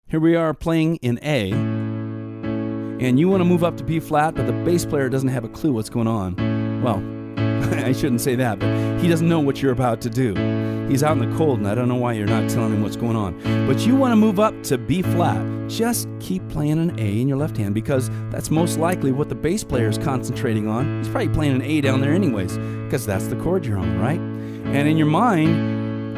Here we are playing in A, and you want to move up to B flat, but the bass player doesn't have a clue what's going on. Well, I shouldn't say that, but he doesn't know what you're about to do. He's out in the cold, and I don't know why you're not telling him what's going on. But you want to move up to B flat. Just keep playing an A in your left hand, because that's most likely what the bass player is concentrating on. He's probably playing an A down there anyways, because that's the chord you're on, right? And in your mind,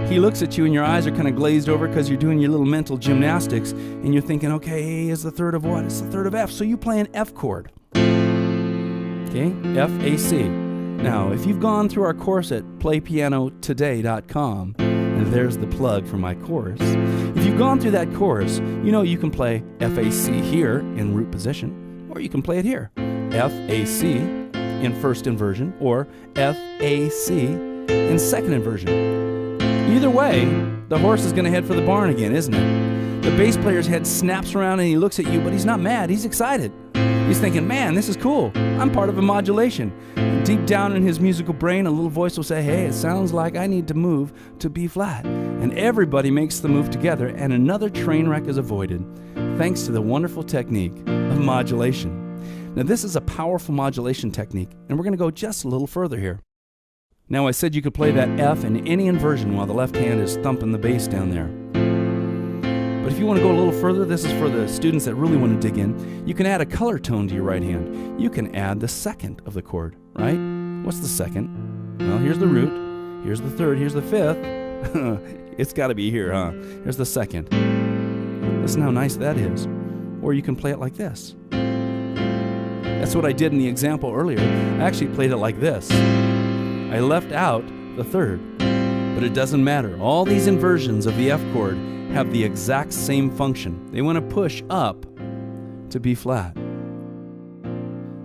he looks at you and your eyes are kind of glazed over because you're doing your little mental gymnastics, and you're thinking, okay, A is the third of what? It's the third of F. So you play an F chord. Okay, F, A, C. Now, if you've gone through our course at playpianotoday.com, and there's the plug for my course, if you've gone through that course, you know you can play F, A, C here in root position, or you can play it here. F, A, C in first inversion, or F, A, C in second inversion. Either way, the horse is going to head for the barn again, isn't it? The bass player's head snaps around and he looks at you, but he's not mad. He's excited. He's thinking, man, this is cool. I'm part of a modulation. Deep down in his musical brain, a little voice will say, hey, it sounds like I need to move to B flat. And everybody makes the move together, and another train wreck is avoided, thanks to the wonderful technique of modulation. Now, this is a powerful modulation technique, and we're going to go just a little further here. Now, I said you could play that F in any inversion while the left hand is thumping the bass down there. But if you want to go a little further, this is for the students that really want to dig in, you can add a color tone to your right hand. You can add the second of the chord, right? What's the second? Well, here's the root, here's the third, here's the fifth. It's got to be here, huh? Here's the second. Listen how nice that is. Or you can play it like this. That's what I did in the example earlier. I actually played it like this. I left out the third, but it doesn't matter. All these inversions of the F chord have the exact same function. They want to push up to B flat.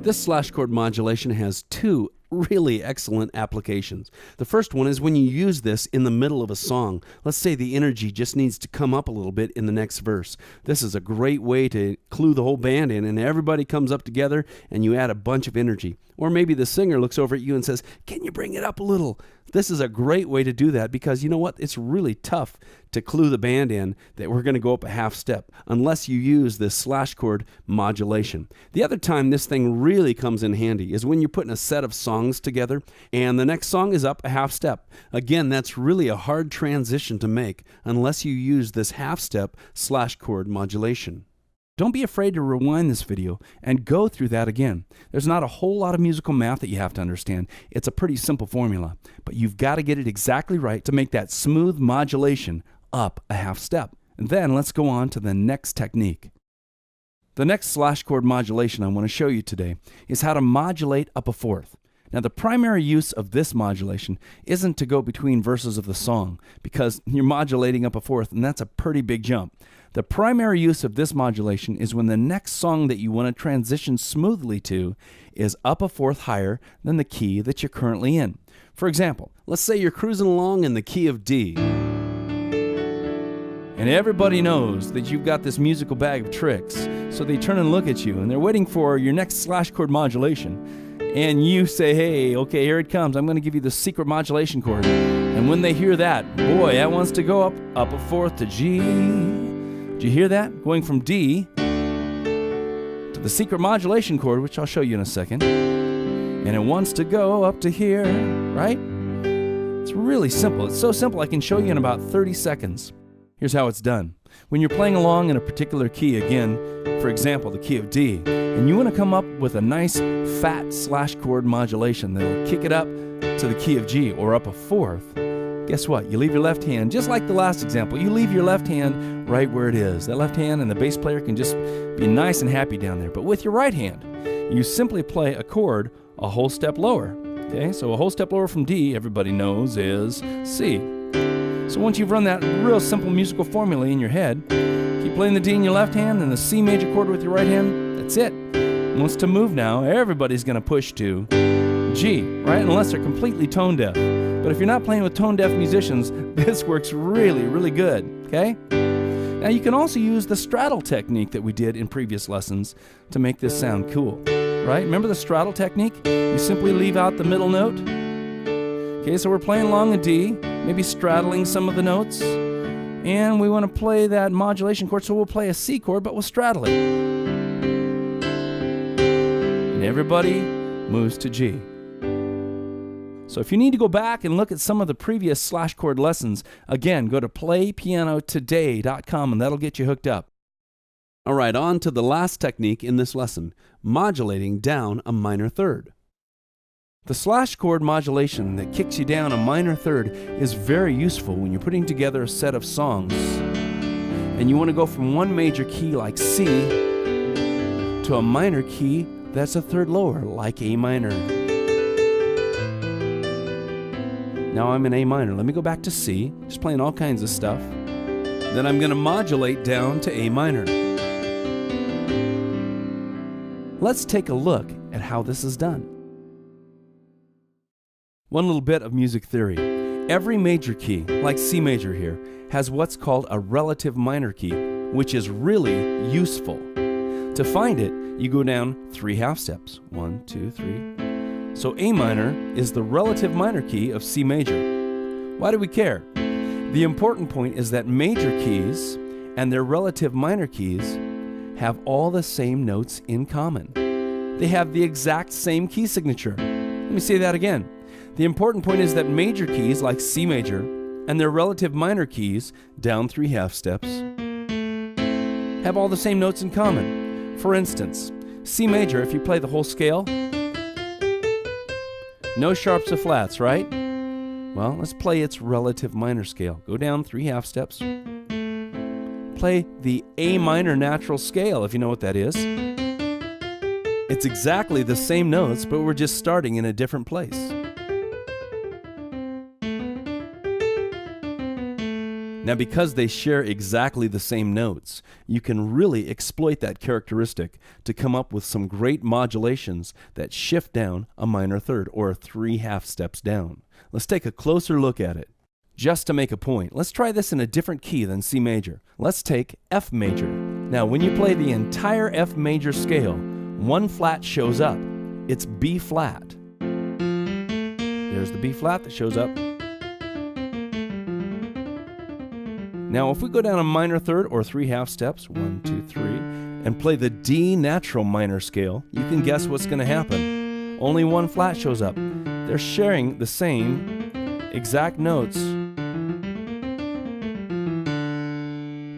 This slash chord modulation has two really excellent applications. The first one is when you use this in the middle of a song. Let's say the energy just needs to come up a little bit in the next verse. This is a great way to clue the whole band in, and everybody comes up together and you add a bunch of energy. Or maybe the singer looks over at you and says, can you bring it up a little? This is a great way to do that, because you know what? It's really tough to clue the band in that we're going to go up a half step unless you use this slash chord modulation. The other time this thing really comes in handy is when you're putting a set of songs together and the next song is up a half step. Again, that's really a hard transition to make unless you use this half step slash chord modulation. Don't be afraid to rewind this video and go through that again. There's not a whole lot of musical math that you have to understand. It's a pretty simple formula, but you've got to get it exactly right to make that smooth modulation up a half step. And then let's go on to the next technique. The next slash chord modulation I want to show you today is how to modulate up a fourth. Now, the primary use of this modulation isn't to go between verses of the song, because you're modulating up a fourth, and that's a pretty big jump. The primary use of this modulation is when the next song that you want to transition smoothly to is up a fourth higher than the key that you're currently in. For example, let's say you're cruising along in the key of D, and everybody knows that you've got this musical bag of tricks, so they turn and look at you, and they're waiting for your next slash chord modulation. And you say, hey, okay, here it comes. I'm going to give you the secret modulation chord. And when they hear that, boy, that wants to go up a fourth to G. Did you hear that? Going from D to the secret modulation chord, which I'll show you in a second. And it wants to go up to here, right? It's really simple. It's so simple I can show you in about 30 seconds. Here's how it's done. When you're playing along in a particular key, again, for example, the key of D, and you want to come up with a nice fat slash chord modulation that'll kick it up to the key of G or up a fourth, guess what? You leave your left hand, just like the last example, you leave your left hand right where it is. That left hand and the bass player can just be nice and happy down there. But with your right hand, you simply play a chord a whole step lower. Okay, so a whole step lower from D, everybody knows, is C. So once you've run that real simple musical formula in your head, keep playing the D in your left hand and the C major chord with your right hand. That's it. Wants to move now, everybody's going to push to G, right? Unless they're completely tone deaf. But if you're not playing with tone deaf musicians, this works really, really good, okay? Now you can also use the straddle technique that we did in previous lessons to make this sound cool, right? Remember the straddle technique? You simply leave out the middle note. Okay, so we're playing along a D, maybe straddling some of the notes. And we want to play that modulation chord, so we'll play a C chord, but we'll straddle it. And everybody moves to G. So if you need to go back and look at some of the previous slash chord lessons, again, go to playpianotoday.com and that'll get you hooked up. All right, on to the last technique in this lesson, modulating down a minor third. The slash chord modulation that kicks you down a minor third is very useful when you're putting together a set of songs and you want to go from one major key like C to a minor key that's a third lower like A minor. Now I'm in A minor. Let me go back to C, just playing all kinds of stuff. Then I'm going to modulate down to A minor. Let's take a look at how this is done. One little bit of music theory. Every major key, like C major here, has what's called a relative minor key, which is really useful. To find it, you go down 3 half steps. 1, 2, 3. So A minor is the relative minor key of C major. Why do we care? The important point is that major keys and their relative minor keys have all the same notes in common. They have the exact same key signature. Let me say that again. The important point is that major keys like C major and their relative minor keys, down 3 half steps, have all the same notes in common. For instance, C major, if you play the whole scale, no sharps or flats, right? Well, let's play its relative minor scale. Go down 3 half steps. Play the A minor natural scale, if you know what that is. It's exactly the same notes, but we're just starting in a different place. Now, because they share exactly the same notes, you can really exploit that characteristic to come up with some great modulations that shift down a minor third or 3 half steps down. Let's take a closer look at it. Just to make a point, let's try this in a different key than C major. Let's take F major. Now, when you play the entire F major scale, 1 flat shows up. It's B flat. There's the B flat that shows up. Now, if we go down a minor third or 3 half steps, 1, 2, 3, and play the D natural minor scale, you can guess what's going to happen. Only 1 flat shows up. They're sharing the same exact notes.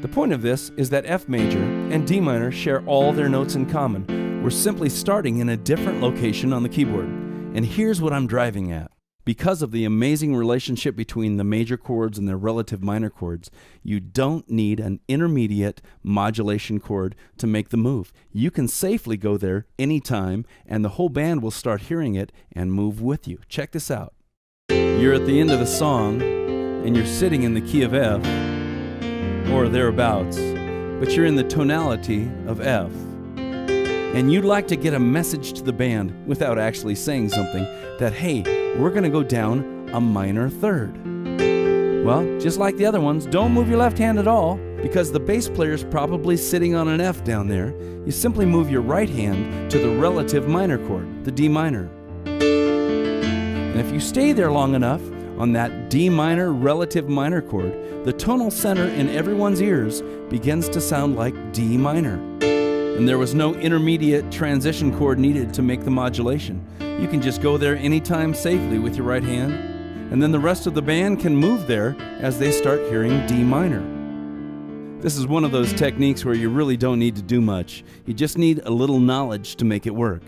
The point of this is that F major and D minor share all their notes in common. We're simply starting in a different location on the keyboard. And here's what I'm driving at. Because of the amazing relationship between the major chords and their relative minor chords, you don't need an intermediate modulation chord to make the move. You can safely go there anytime, and the whole band will start hearing it and move with you. Check this out. You're at the end of the song, and you're sitting in the key of F, or thereabouts, but you're in the tonality of F. And you'd like to get a message to the band without actually saying something that, hey, we're going to go down a minor third. Well, just like the other ones, don't move your left hand at all because the bass player's probably sitting on an F down there. You simply move your right hand to the relative minor chord, the D minor. And if you stay there long enough on that D minor relative minor chord, the tonal center in everyone's ears begins to sound like D minor. And there was no intermediate transition chord needed to make the modulation. You can just go there anytime safely with your right hand, and then the rest of the band can move there as they start hearing D minor. This is one of those techniques where you really don't need to do much. You just need a little knowledge to make it work.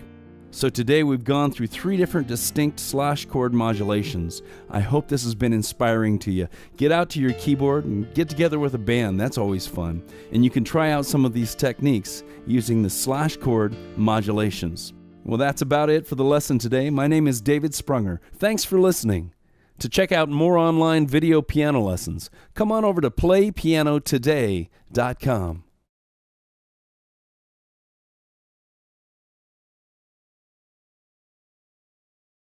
So today we've gone through 3 different distinct slash chord modulations. I hope this has been inspiring to you. Get out to your keyboard and get together with a band. That's always fun. And you can try out some of these techniques using the slash chord modulations. Well, that's about it for the lesson today. My name is David Sprunger. Thanks for listening. To check out more online video piano lessons, come on over to playpianotoday.com.